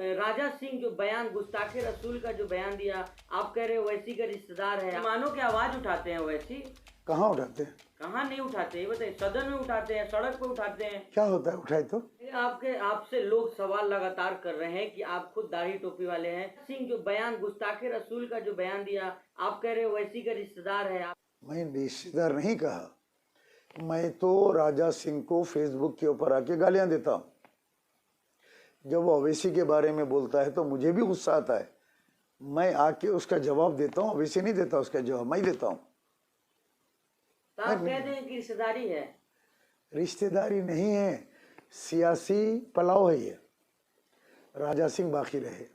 राजा सिंह जो बयान गुस्ताखे रसूल का जो बयान दिया, आप कह रहे हो ओवैसी का रिश्तेदार है, मानो की आवाज उठाते हैं ओवैसी? कहाँ उठाते हैं? कहाँ नहीं उठाते, ये बताइए। सदन में उठाते हैं, सड़क पे उठाते हैं। क्या होता है उठाए तो? आपसे लोग सवाल लगातार कर रहे हैं कि आप खुद दाढ़ी टोपी वाले हैं। सिंह जो बयान गुस्ताखे रसूल का जो बयान दिया, आप कह रहे हो ओवैसी का रिश्तेदार है। मैं रिश्तेदार नहीं कहा, मैं तो राजा सिंह को फेसबुक के ऊपर आके गालियां देता हूँ। जब वो ओवैसी के बारे में बोलता है तो मुझे भी गुस्सा आता है, मैं आके उसका जवाब देता हूँ। ओवैसी नहीं देता उसका जवाब, मैं देता हूँ। तो आप कह दें कि रिश्तेदारी है? रिश्तेदारी नहीं है, सियासी पलाव है ये। राजा सिंह बाकी रहे।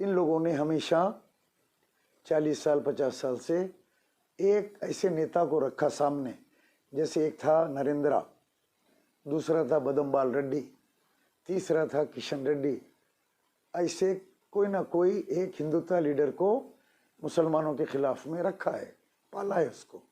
इन लोगों ने हमेशा 40 साल 50 साल से एक ऐसे नेता को रखा सामने, जैसे एक था नरेंद्र, दूसरा था बदमबाल रेड्डी, तीसरा था किशन रेड्डी। ऐसे कोई ना कोई एक हिंदुत्व लीडर को मुसलमानों के खिलाफ में रखा है, पाला है उसको,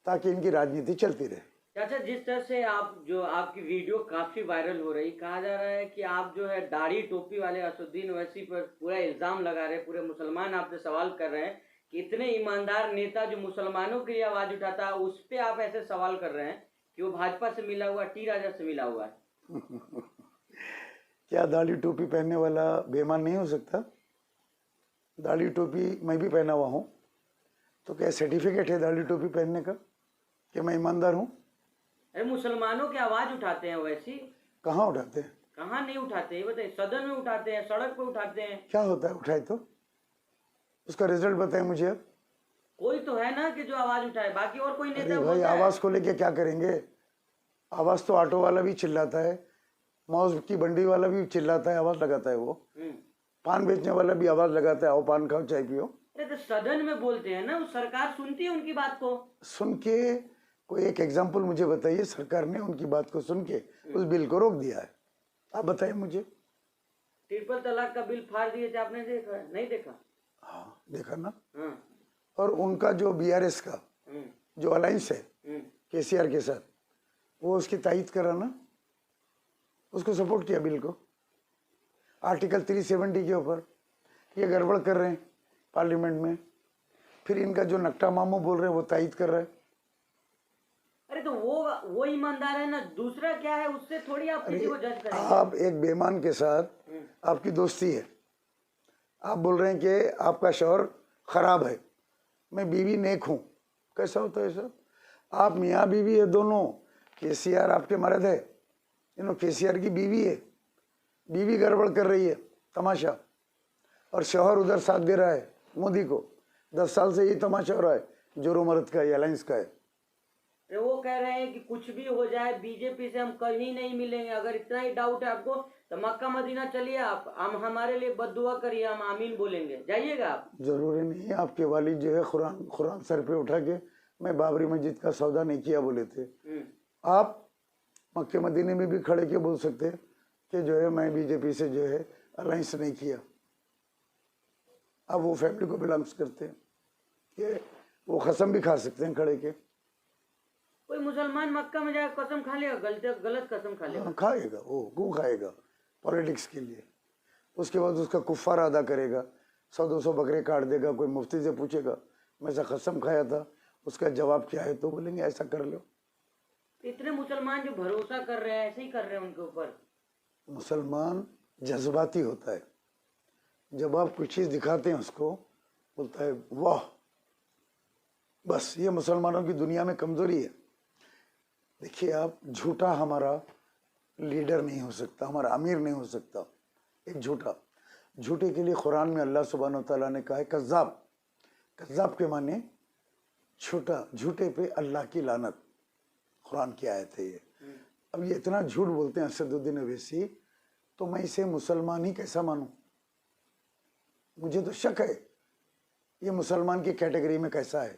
ताकि इनकी राजनीति चलती रहे। चाचा, जिस तरह से आपकी वीडियो काफी वायरल हो रही, कहा जा रहा है कि आप जो है दाढ़ी टोपी वाले असदुद्दीन ओवैसी पर पूरा इल्जाम लगा रहे हैं, पूरे मुसलमान आपसे सवाल कर रहे हैं कि इतने ईमानदार नेता जो मुसलमानों के लिए आवाज उठाता है, उस पे आप ऐसे सवाल कर रहे हैं कि वो भाजपा से मिला हुआ, टी राजा से मिला हुआ है। क्या दाढ़ी टोपी पहनने वाला बेईमान नहीं हो सकता? दाढ़ी टोपी मैं भी पहना हुआ हूँ, तो क्या सर्टिफिकेट है दाढ़ी टोपी पहनने का कि मैं ईमानदार हूँ? अरे मुसलमानों की आवाज उठाते हैं ओवैसी। कहाँ उठाते हैं? कहाँ नहीं उठाते, ये बताइए। सदन में उठाते हैं, सड़क पे उठाते हैं। क्या होता है उठाए तो? उसका रिजल्ट बताएं मुझे अब। कोई तो है ना कि जो आवाज उठाए, बाकी और कोई नेता भाई आवाज को लेके क्या करेंगे? आवाज तो ऑटो वाला भी चिल्लाता है, मौज की बंडी वाला भी चिल्लाता है, आवाज लगाता है। वो पान बेचने वाला भी आवाज लगाता है, आओ पान खाओ चाय पियो। तो सदन में बोलते हैं ना, सरकार सुनती है उनकी बात को। सुन के कोई एक एग्जाम्पल मुझे बताइए, सरकार ने उनकी बात को सुन के उस बिल को रोक दिया है, आप बताइए मुझे। ट्रिपल तलाक का बिल फाड़ दिए थे, आपने देखा? नहीं देखा? हाँ देखा ना। हाँ। और उनका जो बीआरएस का जो अलायंस है केसीआर के साथ, वो उसकी तायद करा ना, उसको सपोर्ट किया बिल को, आर्टिकल 370 के ऊपर। ये गड़बड़ कर रहे हैं पार्लियामेंट में, फिर इनका जो नक्टा मामू बोल रहे हैं वो तायद कर रहा है। अरे तो वो ईमानदार है ना, दूसरा क्या है, उससे थोड़ी आप किसी को जज करेंगे। आप एक बेईमान के साथ आपकी दोस्ती है, आप बोल रहे हैं कि आपका शौहर खराब है, मैं बीवी नेक हूँ, कैसा होता है सर? आप मियाँ बीवी है दोनों, केसीआर आपके मर्द है, केसीआर की बीवी है, बीवी गड़बड़ कर रही है, तमाशा, और शौहर उधर साथ दे रहा है मोदी को। 10 साल से ये तमाशा हो रहा है, जोरो मर्द का, अलायंस का है। वो कह रहे हैं कि कुछ भी हो जाए बीजेपी से हम कहीं नहीं मिलेंगे। अगर इतना ही डाउट है आपको तो मक्का मदीना चलिए, आप हम हमारे लिए बद्दुआ करिए, हम आमीन बोलेंगे, जाइएगा आप। जरूरी नहीं है। आपके वालिद जो है कुरान सर पे उठा के मैं बाबरी मस्जिद का सौदा नहीं किया बोले थे। आप मक्के मदीने में भी खड़े के बोल सकते हैं कि जो है मैं बीजेपी से जो है अलायंस नहीं किया। अब वो फैमिली को बिलोंग्स करते हैं कि वो कसम भी खा सकते हैं खड़े के। कोई मुसलमान मक्का में जाकर कसम खा लेगा, गलत कसम खा लेगा? खाएगा, वो क्यों खाएगा? पॉलिटिक्स के लिए। उसके बाद उसका कुफ्फारा अदा करेगा, 100-200 बकरे काट देगा। कोई मुफ्ती से पूछेगा मैं ऐसा कसम खाया था, उसका जवाब क्या है, तो बोलेंगे ऐसा कर लो। इतने मुसलमान जो भरोसा कर रहे हैं, ऐसे ही कर रहे हैं उनके ऊपर। मुसलमान जज्बाती होता है, जब आप कुछ चीज़ दिखाते हैं उसको बोलता है वाह। बस ये मुसलमानों की दुनिया में कमजोरी है। देखिए आप, झूठा हमारा लीडर नहीं हो सकता, हमारा अमीर नहीं हो सकता। एक झूठे के लिए कुरान में अल्लाह सुब्हानहू तआला ने कहा है कज़्ज़ाब। कज़्ज़ाब के माने झूठा, झूठे पे अल्लाह की लानत, कुरान की आयत है ये। अब ये इतना झूठ बोलते हैं असदुद्दीन ओवैसी, तो मैं इसे मुसलमान ही कैसा मानूं? मुझे तो शक है ये मुसलमान की कैटेगरी में कैसा है।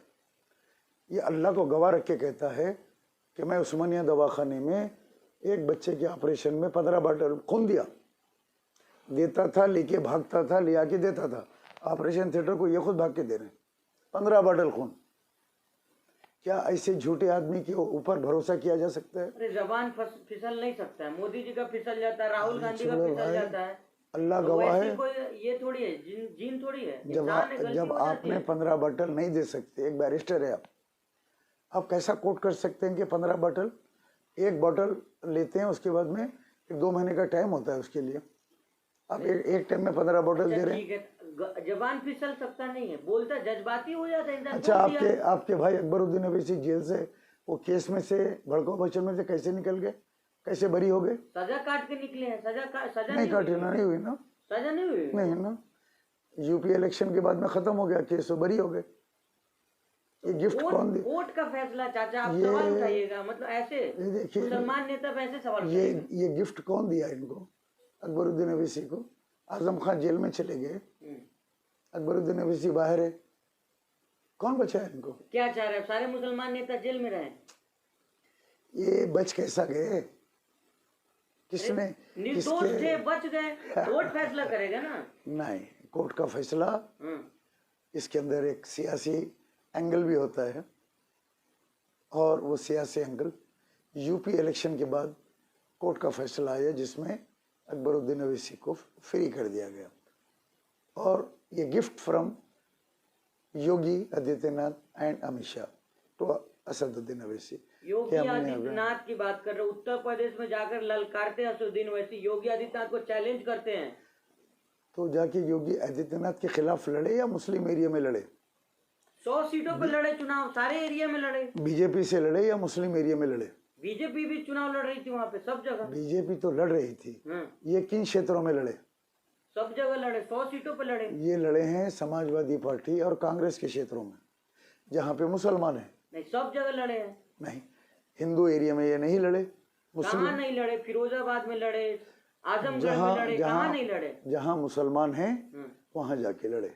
ये अल्लाह को गवाह रख के कहता है कि मैं उस्मानिया दवाखाने में एक बच्चे के ऑपरेशन में 15 बॉटल खून देता था, लेके भागता था, ले आके देता था ऑपरेशन थिएटर को, ये खुद भाग के दे रहे हैं 15 बॉटल खून। क्या ऐसे झूठे आदमी के ऊपर भरोसा किया जा सकता है? अरे जबान फिसल नहीं सकता है, मोदी जी का फिसल जाता है, राहुल गांधी का फिसल जाता है। अल्लाह तो गवाह वैसी है। कोई ये थोड़ी है, जीन थोड़ी है, जब इंसान है, गलती जब हो जाती आपने है। 15 बॉटल नहीं दे सकते, एक बैरिस्टर है आप कैसा कोट कर सकते हैं कि 15 बॉटल, एक बॉटल लेते हैं उसके बाद में 1-2 महीने का टाइम होता है उसके लिए, आप एक टाइम में 15 बॉटल अच्छा दे रहे हैं। ठीक है, जबान फिसल सकता नहीं है, बोलता जज्बाती हो जाता है इंसान। अच्छा, बोल दिया। आपके भाई अकबरुद्दीन अवैसी जेल से, वो केस में से, भड़काऊ भाषण में से कैसे निकल गए, कैसे बरी हो गए? सजा काट के निकले हैं, सजा नहीं नहीं काटी हुई। ना, नहीं हुई ना, सजा नहीं हुई। नहीं ना, यूपी इलेक्शन के बाद में खत्म हो गया केस, वो बरी हो गए। ये गिफ्ट कौन दिया? कोर्ट का फैसला चाचा, आप ये- सवाल उठाइएगा, मतलब ऐसे ये देखिए, मुसलमान नेता पे ऐसे सवाल ये करेंगे। ये गिफ्ट कौन दिया इनको? अकबरुद्दीन अवैसी को। आजम खान जेल में चले गए, अकबरुद्दीन अवैसी बाहर है, कौन बचाया इनको? क्या चाह रहे हैं सारे मुसलमान नेता जेल में रहे? ये बच कैसा गए? किसने? निर्दोष थे, बच गए, कोर्ट फैसला करेगा ना। नहीं, कोर्ट का फैसला, इसके अंदर एक सियासी एंगल भी होता है, और वो सियासी एंगल यूपी इलेक्शन के बाद कोर्ट का फैसला आया जिसमें अकबरुद्दीन अवैसी को फ्री कर दिया गया, और ये gift from Yogi Adityanath and Amit Shah to Asaduddin Owaisi. Yogi Adityanath की बात कर रहे, उत्तर प्रदेश में जाकर ललकारते हैं असदुद्दीन ओवैसी, योगी आदित्यनाथ को चैलेंज करते हैं। तो जाके योगी आदित्यनाथ के खिलाफ लड़े या मुस्लिम एरिया में लड़े? 100 सीटों पर लड़े चुनाव, सारे एरिया में लड़े। बीजेपी से लड़े या मुस्लिम एरिया में लड़े? बीजेपी भी चुनाव लड़ रही थी वहां पे, सब जगह। बीजेपी तो लड़ रही थी, ये किन क्षेत्रों में लड़े? सब जगह लड़े, 100 सीटों पर लड़े। ये लड़े हैं समाजवादी पार्टी और कांग्रेस के क्षेत्रों में, जहाँ पे मुसलमान है। नहीं, सब जगह लड़े हैं। नहीं, हिंदू एरिया में ये नहीं लड़े। कहाँ नहीं लड़े? फिरोजाबाद में लड़े, आजमगढ़ में लड़े, कहाँ नहीं लड़े? जहाँ मुसलमान हैं वहाँ जाके लड़े।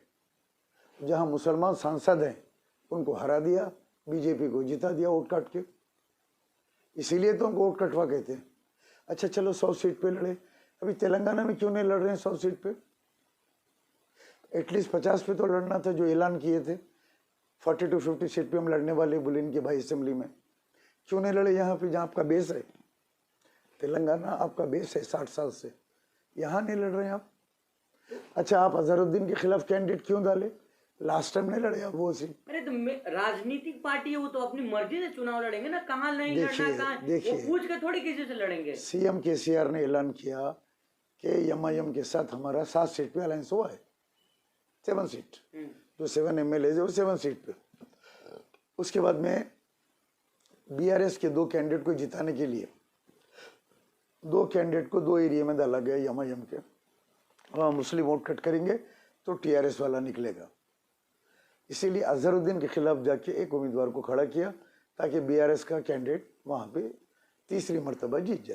जहाँ मुसलमान सांसद हैं उनको हरा दिया, बीजेपी को जिता दिया वोट काट के, इसीलिए तो उनको वोट कटवा कहते हैं। अच्छा चलो 100 सीट पे लड़े, अभी तेलंगाना में क्यों नहीं लड़ रहे हैं 100 सीट पे? एटलीस्ट 50 पे तो लड़ना था, जो ऐलान किए थे 40 to 50 सीट पे हम लड़ने वाले बुलिन के भाई असेंबली में। क्यों नहीं लड़े यहाँ पे जहाँ आपका बेस है? तेलंगाना आपका बेस है 60 साल से, यहाँ नहीं लड़ रहे हैं आप। अच्छा, आप अजहरुद्दीन के खिलाफ कैंडिडेट क्यों डाले? लास्ट टाइम नहीं लड़े आप वो सीट। अरे तो राजनीतिक पार्टी है, वो तो अपनी मर्जी से चुनाव लड़ेंगे ना, कहाँ नहीं लड़ना, कहाँ वो पूछ के थोड़ी किसी से लड़ेंगे। सीएम केसीआर ने ऐलान किया कि एमआईएम के साथ हमारा 7 सीट पे अलायंस हुआ है, 7 सीट, जो 7 MLA है वो 7 सीट पे। उसके बाद में बीआरएस के 2 कैंडिडेट को जिताने के लिए 2 कैंडिडेट को 2 एरिया में डाला गया एमआईएम के, वहाँ मुस्लिम वोट कट करेंगे तो टीआरएस वाला निकलेगा। इसीलिए अजहरुद्दीन के खिलाफ जाके एक उम्मीदवार को खड़ा किया ताकि बीआरएस का कैंडिडेट वहाँ पे तीसरी मर्तबा जीत जाए।